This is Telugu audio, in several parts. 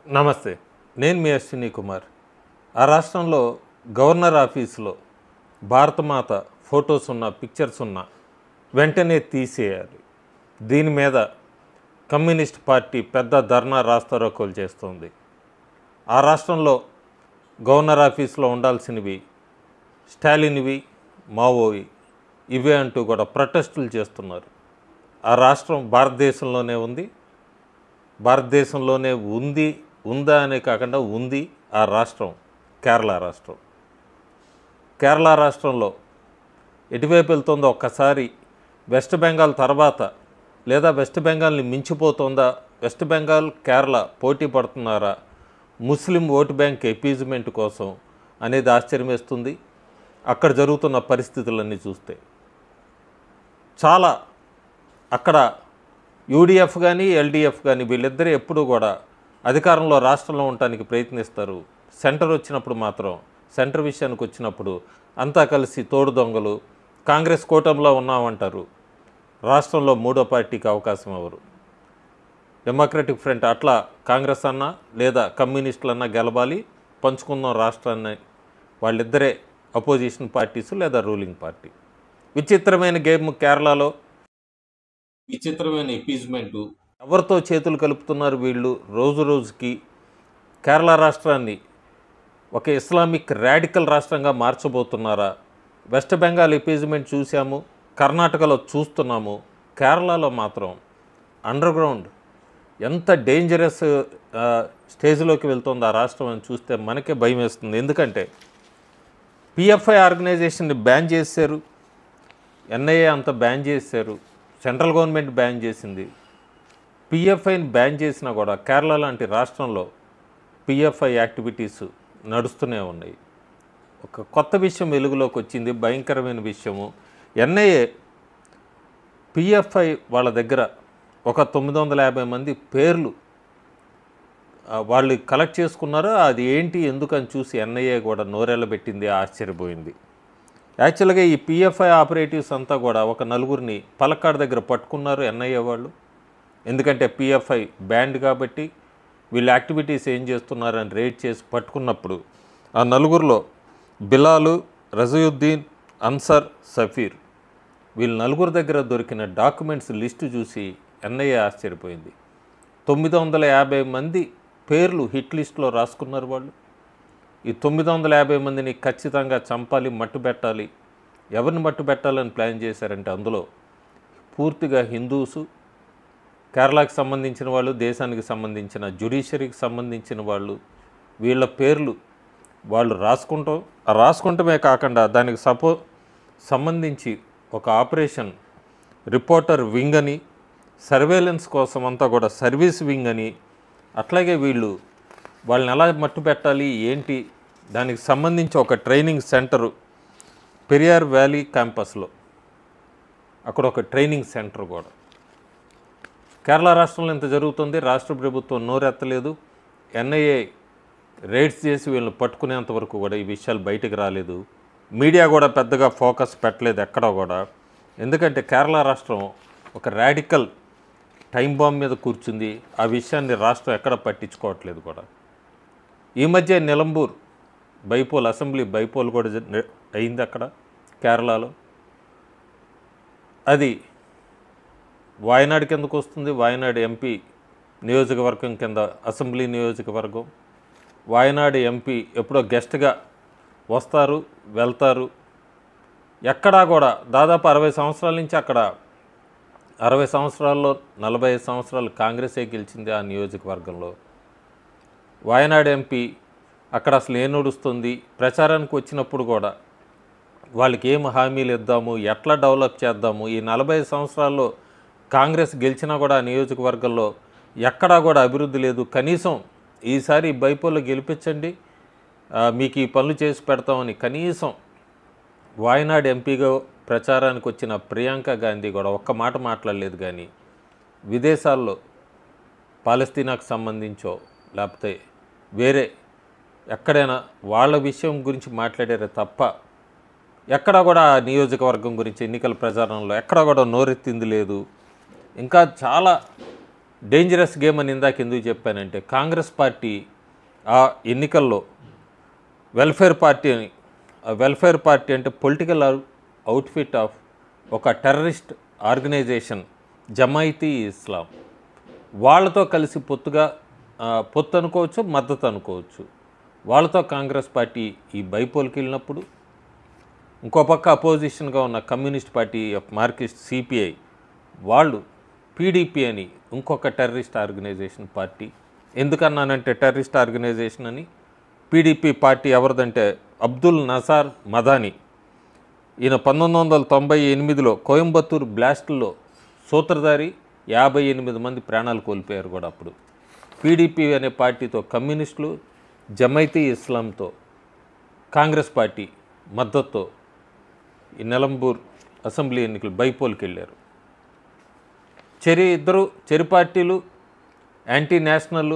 నమస్తే. నేను మీ అశ్విని కుమార్. ఆ రాష్ట్రంలో గవర్నర్ ఆఫీసులో భారతమాత ఫొటోస్ ఉన్న పిక్చర్స్ ఉన్న వెంటనే తీసేయాలి. దీని మీద కమ్యూనిస్ట్ పార్టీ పెద్ద ధర్నా రాస్తారోకోలు చేస్తుంది. ఆ రాష్ట్రంలో గవర్నర్ ఆఫీసులో ఉండాల్సినవి స్టాలిన్వి, మావోవి ఇవే అంటూ కూడా ప్రొటెస్టులు చేస్తున్నారు. ఆ రాష్ట్రం భారతదేశంలోనే ఉంది, ఉందా అనే కాకుండా ఉంది. ఆ రాష్ట్రం కేరళ రాష్ట్రం. కేరళ రాష్ట్రంలో ఎటువైపు వెళ్తుందో ఒక్కసారి వెస్ట్ బెంగాల్ తర్వాత లేదా వెస్ట్ బెంగాల్ని మించిపోతుందా? వెస్ట్ బెంగాల్, కేరళ పోటీ పడుతున్నారా ముస్లిం ఓటు బ్యాంక్ ఎపీజ్మెంట్ కోసం అనేది ఆశ్చర్యం వేస్తుంది. అక్కడ జరుగుతున్న పరిస్థితులన్నీ చూస్తే చాలా అక్కడ యూడిఎఫ్ కానీ ఎల్డిఎఫ్ కానీ వీళ్ళిద్దరూ ఎప్పుడూ కూడా అధికారంలో రాష్ట్రంలో ఉండటానికి ప్రయత్నిస్తారు. సెంటర్ వచ్చినప్పుడు మాత్రం సెంటర్ విషయానికి వచ్చినప్పుడు అంతా కలిసి తోడు దొంగలు, కాంగ్రెస్ కూటమిలో ఉన్నామంటారు. రాష్ట్రంలో మూడో పార్టీకి అవకాశం ఇవ్వరు. డెమోక్రటిక్ ఫ్రంట్ అట్లా కాంగ్రెస్ అన్నా లేదా కమ్యూనిస్టులన్నా గెలవాలి, పంచుకుందాం రాష్ట్రాన్ని. వాళ్ళిద్దరే అపోజిషన్ పార్టీస్ లేదా రూలింగ్ పార్టీ. విచిత్రమైన గేమ్ కేరళలో, విచిత్రమైన ఎపీజ్మెంటు. ఎవరితో చేతులు కలుపుతున్నారు వీళ్ళు? రోజు రోజుకి కేరళ రాష్ట్రాన్ని ఒక ఇస్లామిక్ రాడికల్ రాష్ట్రంగా మార్చబోతున్నారా? వెస్ట్ బెంగాల్ ఎపీజ్మెంట్ చూసాము, కర్ణాటకలో చూస్తున్నాము. కేరళలో మాత్రం అండర్ గ్రౌండ్ ఎంత డేంజరస్ స్టేజ్లోకి వెళ్తుందో ఆ రాష్ట్రం అని చూస్తే మనకే భయం వేస్తుంది. ఎందుకంటే పిఎఫ్ఐ ఆర్గనైజేషన్ని బ్యాన్ చేశారు, ఎన్ఐఏ అంతా బ్యాన్ చేశారు, సెంట్రల్ గవర్నమెంట్ బ్యాన్ చేసింది. పిఎఫ్ఐని బ్యాన్ చేసినా కూడా కేరళ లాంటి రాష్ట్రంలో పిఎఫ్ఐ యాక్టివిటీస్ నడుస్తూనే ఉన్నాయి. ఒక కొత్త విషయం వెలుగులోకి వచ్చింది, భయంకరమైన విషయము. ఎన్ఐఏ పిఎఫ్ఐ వాళ్ళ దగ్గర ఒక 950 మంది పేర్లు వాళ్ళు కలెక్ట్ చేసుకున్నారు. అది ఏంటి ఎందుకని చూసి ఎన్ఐఏ కూడా నోరెళ్ళబెట్టింది, ఆశ్చర్యపోయింది. యాక్చువల్గా ఈ పిఎఫ్ఐ ఆపరేటివ్స్ అంతా కూడా ఒక నలుగురిని పలక్కాడ్ దగ్గర పట్టుకున్నారు ఎన్ఐఏ వాళ్ళు. ఎందుకంటే పిఎఫ్ఐ బ్యాండ్ కాబట్టి వీళ్ళ యాక్టివిటీస్ ఏం చేస్తున్నారని రేడ్ చేసి పట్టుకున్నప్పుడు ఆ నలుగురిలో బిలాలు, రజయుద్దీన్, అన్సర్, సఫీర్ వీళ్ళ నలుగురు దగ్గర దొరికిన డాక్యుమెంట్స్ లిస్టు చూసి ఎన్ఐఏ ఆశ్చర్యపోయింది. 950 మంది పేర్లు హిట్ లిస్టులో రాసుకున్నారు వాళ్ళు. ఈ 950 మందిని ఖచ్చితంగా చంపాలి, మట్టుబెట్టాలి. ఎవరిని మట్టుబెట్టాలని ప్లాన్ చేశారంటే అందులో పూర్తిగా హిందూసు, కేరళకి సంబంధించిన వాళ్ళు, దేశానికి సంబంధించిన జ్యుడిషియరీకి సంబంధించిన వాళ్ళు, వీళ్ళ పేర్లు వాళ్ళు రాసుకుంటమే కాకుండా దానికి సంబంధించి ఒక ఆపరేషన్ రిపోర్టర్ వింగ్ అని, సర్వేలెన్స్ కోసం అంతా కూడా సర్వీస్ వింగ్ అని, అట్లాగే వాళ్ళని ఎలా మట్టు పెట్టాలి ఏంటి దానికి సంబంధించి ఒక ట్రైనింగ్ సెంటరు పెరియార్ వ్యాలీ క్యాంపస్లో అక్కడ ఒక ట్రైనింగ్ సెంటర్ కూడా. కేరళ రాష్ట్రంలో ఇంత జరుగుతుంది, రాష్ట్ర ప్రభుత్వం నోరెత్తలేదు. ఎన్ఐఏ రైడ్స్ చేసి వీళ్ళని పట్టుకునేంత వరకు కూడా ఈ విషయాలు బయటకు రాలేదు. మీడియా కూడా పెద్దగా ఫోకస్ పెట్టలేదు ఎక్కడ కూడా. ఎందుకంటే కేరళ రాష్ట్రం ఒక రాడికల్ టైం బాంబ్ మీద కూర్చుంది. ఆ విషయాన్ని రాష్ట్రం ఎక్కడ పట్టించుకోవట్లేదు కూడా. ఈ మధ్య నిలంబూర్ బైపోల్, అసెంబ్లీ బైపోల్ కూడా అయింది అక్కడ కేరళలో. అది వాయనాడు కిందకు వస్తుంది. వాయనాడు ఎంపీ నియోజకవర్గం కింద అసెంబ్లీ నియోజకవర్గం. వాయనాడు ఎంపీ ఎప్పుడో గెస్ట్గా వస్తారు, వెళ్తారు. ఎక్కడా కూడా దాదాపు 60 సంవత్సరాల నుంచి అక్కడ 60 సంవత్సరాల్లో 45 సంవత్సరాలు కాంగ్రెసే గెలిచింది ఆ నియోజకవర్గంలో. వాయనాడు ఎంపీ అక్కడ అసలు ఏం నడుస్తుంది, ప్రచారానికి వచ్చినప్పుడు కూడా వాళ్ళకి ఏం హామీలు ఇద్దాము, ఎట్లా డెవలప్ చేద్దాము. ఈ 45 సంవత్సరాల్లో కాంగ్రెస్ గెలిచినా కూడా ఆ నియోజకవర్గంలో ఎక్కడా కూడా అభివృద్ధి లేదు. కనీసం ఈసారి బైపోల్లో గెలిపించండి, మీకు ఈ పనులు చేసి పెడతామని కనీసం వాయనాడు ఎంపీగా ప్రచారానికి వచ్చిన ప్రియాంక గాంధీ కూడా ఒక్క మాట మాట్లాడలేదు. కానీ విదేశాల్లో పాలస్తీనాకు సంబంధించో లేకపోతే వేరే ఎక్కడైనా వాళ్ళ విషయం గురించి మాట్లాడారే తప్ప ఎక్కడా కూడా నియోజకవర్గం గురించి ఎన్నికల ప్రచారంలో ఎక్కడా కూడా నోరెత్తింది లేదు. ఇంకా చాలా డేంజరస్ గేమ్ అని ఇందాక ఎందుకు చెప్పానంటే, కాంగ్రెస్ పార్టీ ఆ ఎన్నికల్లో వెల్ఫేర్ పార్టీ అని, వెల్ఫేర్ పార్టీ అంటే పొలిటికల్ అవుట్ఫిట్ ఆఫ్ ఒక టెర్రరిస్ట్ ఆర్గనైజేషన్ జమాయితీ ఇస్లాం, వాళ్ళతో కలిసి పొత్తు అనుకోవచ్చు, మద్దతు అనుకోవచ్చు. వాళ్ళతో కాంగ్రెస్ పార్టీ ఈ బైపోల్కి వెళ్ళినప్పుడు, ఇంకో పక్క అపోజిషన్గా ఉన్న communist party of Marxist CPI వాళ్ళు పీడీపీ అని ఇంకొక టెర్రరిస్ట్ ఆర్గనైజేషన్ పార్టీ. ఎందుకన్నానంటే టెర్రరిస్ట్ ఆర్గనైజేషన్ అని, పీడీపీ పార్టీ ఎవరిదంటే అబ్దుల్ నజార్ మదాని. ఈయన 1998లో కోయంబత్తూరు బ్లాస్టుల్లో సూత్రధారి, 58 మంది ప్రాణాలు కోల్పోయారు కూడా. అప్పుడు పీడీపీ అనే పార్టీతో కమ్యూనిస్టులు, జమైతీ ఇస్లాంతో కాంగ్రెస్ పార్టీ మద్దతుతో ఈ నెలంబూర్ అసెంబ్లీ ఎన్నికలు బైపోల్కి వెళ్ళారు. ఇద్దరు చెరి పార్టీలు యాంటీ నేషనల్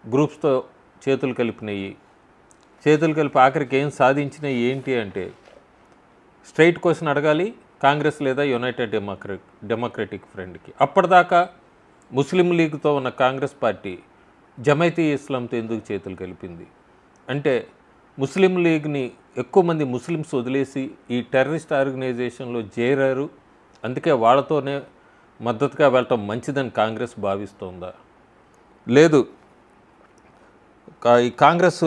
గ్రూప్స్తో చేతులు కలిపి ఆఖరికి ఏం సాధించినాయి ఏంటి అంటే, స్ట్రైట్ క్వశ్చన్ అడగాలి, కాంగ్రెస్ లేదా యునైటెడ్ డెమోక్రటిక్ ఫ్రంట్కి. అప్పటిదాకా ముస్లిం లీగ్తో ఉన్న కాంగ్రెస్ పార్టీ జమైతీ ఇస్లాంతో ఎందుకు చేతులు కలిపింది అంటే, ముస్లిం లీగ్ని ఎక్కువ మంది ముస్లిమ్స్ వదిలేసి ఈ టెర్రరిస్ట్ ఆర్గనైజేషన్లో చేరారు, అందుకే వాళ్ళతోనే మద్దతుగా వెళ్ళటం మంచిదని కాంగ్రెస్ భావిస్తోందా? లేదు, ఈ కాంగ్రెస్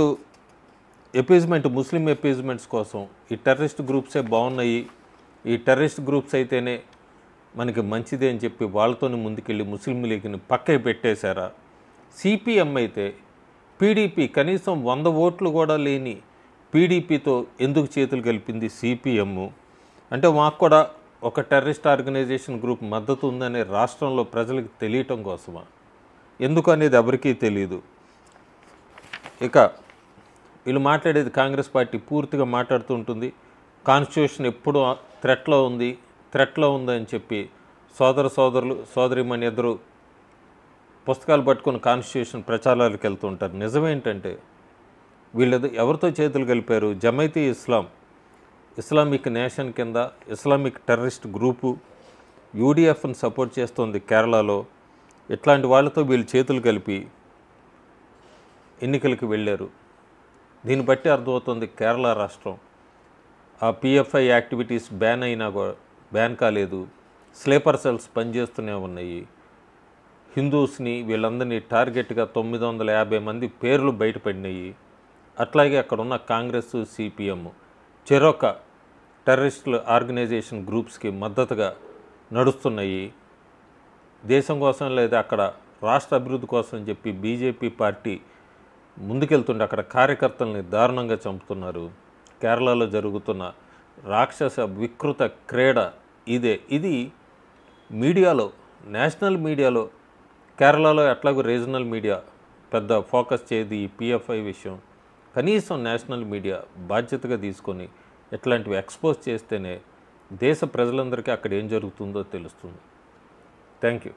ఎపీజ్మెంట్, ముస్లిం ఎపీజ్మెంట్స్ కోసం ఈ టెర్రరిస్ట్ గ్రూప్సే బాగున్నాయి, ఈ టెర్రరిస్ట్ గ్రూప్స్ అయితేనే మనకి మంచిది అని చెప్పి వాళ్ళతోనే ముందుకెళ్ళి ముస్లిం లీగ్ని పక్కకి పెట్టేశారా? సిపిఎం అయితే పీడీపీ కనీసం 100 ఓట్లు కూడా లేని పీడీపీతో ఎందుకు చేతులు కలిపింది సిపిఎం? అంటే మాకు కూడా ఒక టెర్రరిస్ట్ ఆర్గనైజేషన్ గ్రూప్ మద్దతు ఉందనే రాష్ట్రంలో ప్రజలకు తెలియటం కోసమా? ఎందుకు అనేది ఎవరికీ తెలియదు. ఇక వీళ్ళు మాట్లాడేది, కాంగ్రెస్ పార్టీ పూర్తిగా మాట్లాడుతూ ఉంటుంది, కాన్స్టిట్యూషన్ ఎప్పుడు థ్రెట్లో ఉందని చెప్పి సోదరిమణి ఇద్దరు పుస్తకాలు పట్టుకుని కాన్స్టిట్యూషన్ ప్రచారాలకు వెళ్తూ ఉంటారు. నిజమేంటంటే వీళ్ళు ఎవరితో చేతులు కలిపారు? జమైతీ ఇస్లామిక్ నేషన్ కింద ఇస్లామిక్ టెర్రరిస్ట్ గ్రూపు యూడిఎఫ్ని సపోర్ట్ చేస్తుంది కేరళలో. ఇట్లాంటి వాళ్ళతో వీళ్ళు చేతులు కలిపి ఎన్నికలకు వెళ్ళారు. దీన్ని బట్టి అర్థమవుతుంది కేరళ రాష్ట్రం ఆ పిఎఫ్ఐ యాక్టివిటీస్ బ్యాన్ కాలేదు, స్లీపర్ సెల్స్ పనిచేస్తూనే ఉన్నాయి. హిందూస్ని వీళ్ళందరినీ టార్గెట్గా 950 మంది పేర్లు బయటపడినాయి. అట్లాగే అక్కడ ఉన్న కాంగ్రెస్, సిపిఎం చెరొక టెర్రరిస్ట్ ఆర్గనైజేషన్ గ్రూప్స్కి మద్దతుగా నడుస్తున్నాయి. దేశం కోసం లేదా అక్కడ రాష్ట్ర అభివృద్ధి కోసం చెప్పి బీజేపీ పార్టీ ముందుకెళ్తుంటే అక్కడ కార్యకర్తల్ని దారుణంగా చంపుతున్నారు. కేరళలో జరుగుతున్న రాక్షస వికృత క్రీడ ఇదే. ఇది మీడియాలో, నేషనల్ మీడియాలో, కేరళలో ఎట్లాగో రీజనల్ మీడియా పెద్ద ఫోకస్ చేయదు ఈ పిఎఫ్ఐ విషయం. కనీసం నేషనల్ మీడియా బాధ్యతగా తీసుకొని ఇట్లాంటివి ఎక్స్పోజ్ చేస్తేనే దేశ ప్రజలందరికీ అక్కడ ఏం జరుగుతుందో తెలుస్తుంది. Thank you.